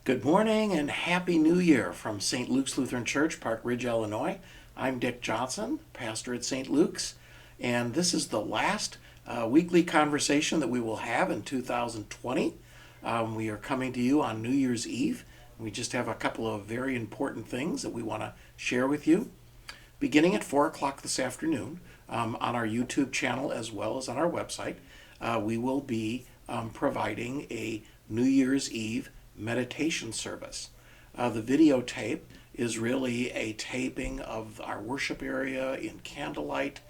Good morning and Happy New Year from St. Luke's Lutheran Church, Park Ridge, Illinois. I'm Dick Johnson, pastor at St. Luke's, and this is the last weekly conversation that we will have in 2020. We are coming to you on New Year's Eve. We just have a couple of very important things that we want to share with you. Beginning at 4 o'clock this afternoon on our YouTube channel as well as on our website, we will be providing a New Year's Eve meditation service. The videotape is really a taping of our worship area in candlelight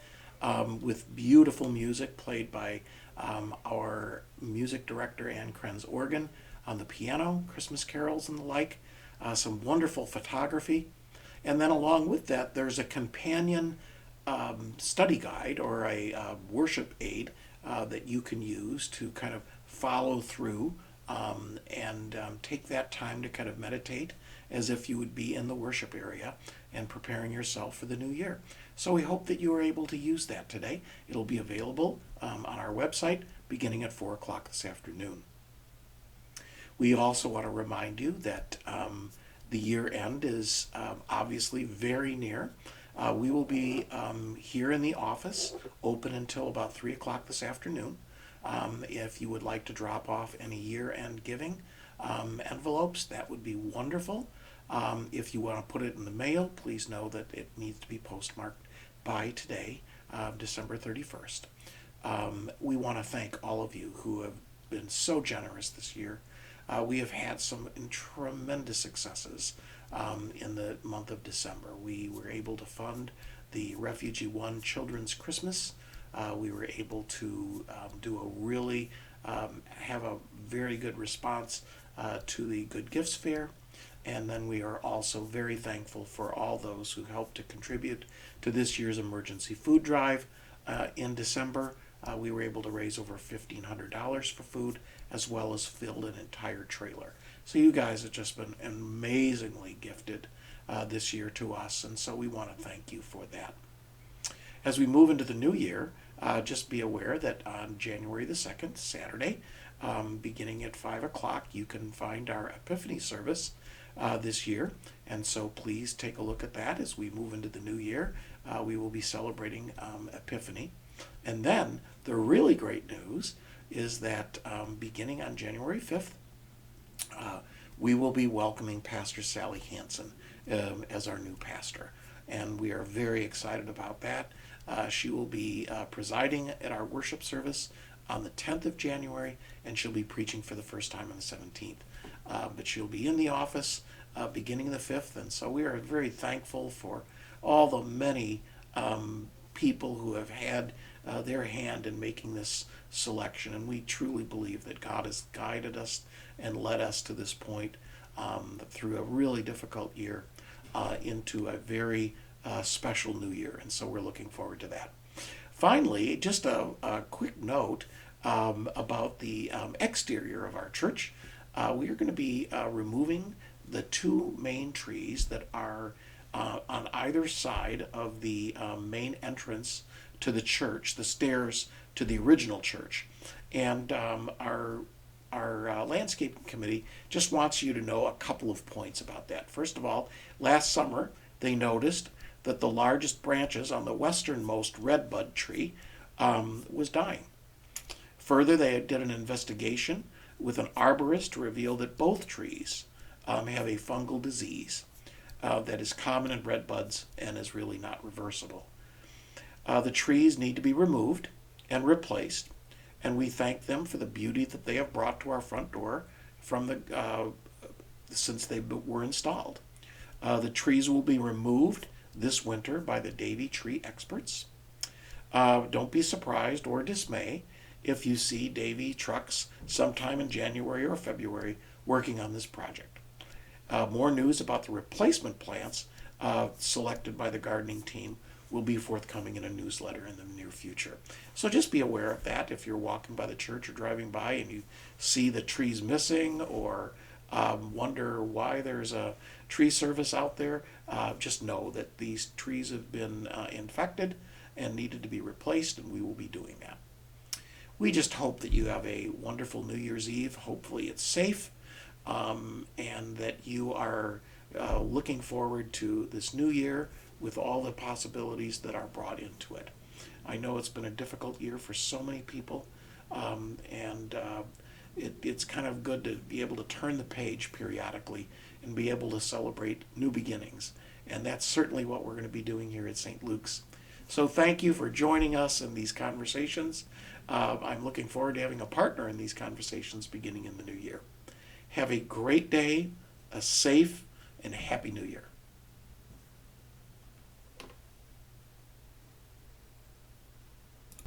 with beautiful music played by our music director Ann Krenz organ on the piano, Christmas carols and the like, some wonderful photography. And then along with that, there's a companion study guide or a worship aid that you can use to kind of follow through and take that time to kind of meditate as if you would be in the worship area and preparing yourself for the new year. So we hope that you are able to use that today. It'll be available on our website beginning at 4 o'clock this afternoon. We also want to remind you that the year end is obviously very near. We will be here in the office open until about 3 o'clock this afternoon. If you would like to drop off any year-end giving envelopes, that would be wonderful. If you want to put it in the mail, please know that it needs to be postmarked by today, December 31st. We want to thank all of you who have been so generous this year. We have had some tremendous successes in the month of December. We were able to fund the Refugee One Children's Christmas. We were able to have a very good response to the Good Gifts Fair. And then we are also very thankful for all those who helped to contribute to this year's emergency food drive in December. We were able to raise over $1,500 for food as well as filled an entire trailer. So you guys have just been amazingly gifted this year to us, and so we want to thank you for that. As we move into the new year, just be aware that on January the 2nd, Saturday, beginning at 5 o'clock, you can find our Epiphany service this year. And so please take a look at that as we move into the new year. We will be celebrating Epiphany. And then the really great news is that beginning on January 5th, we will be welcoming Pastor Sally Hansen as our new pastor. And we are very excited about that. She will be presiding at our worship service on the 10th of January, and she'll be preaching for the first time on the 17th. But she'll be in the office beginning the 5th, and so we are very thankful for all the many people who have had their hand in making this selection, and we truly believe that God has guided us and led us to this point through a really difficult year into a very special new year, and so we're looking forward to that. Finally, just a quick note about the exterior of our church. We are going to be removing the two main trees that are on either side of the main entrance to the church, the stairs to the original church. And our landscaping committee just wants you to know a couple of points about that. First of all, last summer they noticed that the largest branches on the westernmost redbud tree was dying. Further, they did an investigation with an arborist to reveal that both trees have a fungal disease that is common in redbuds and is really not reversible. The trees need to be removed and replaced, and we thank them for the beauty that they have brought to our front door since they were installed. The trees will be removed this winter by the Davy tree experts. Don't be surprised or dismay if you see Davy trucks sometime in January or February working on this project. More news about the replacement plants selected by the gardening team will be forthcoming in a newsletter in the near future. So just be aware of that if you're walking by the church or driving by and you see the trees missing or wonder why there's a tree service out there. Just know that these trees have been infected and needed to be replaced, and we will be doing that. We just hope that you have a wonderful New Year's Eve. Hopefully it's safe. and that you are looking forward to this new year with all the possibilities that are brought into it. I know it's been a difficult year for so many people, and it's kind of good to be able to turn the page periodically and be able to celebrate new beginnings. And that's certainly what we're going to be doing here at St. Luke's. So thank you for joining us in these conversations. I'm looking forward to having a partner in these conversations beginning in the new year. Have a great day, a safe and happy new year.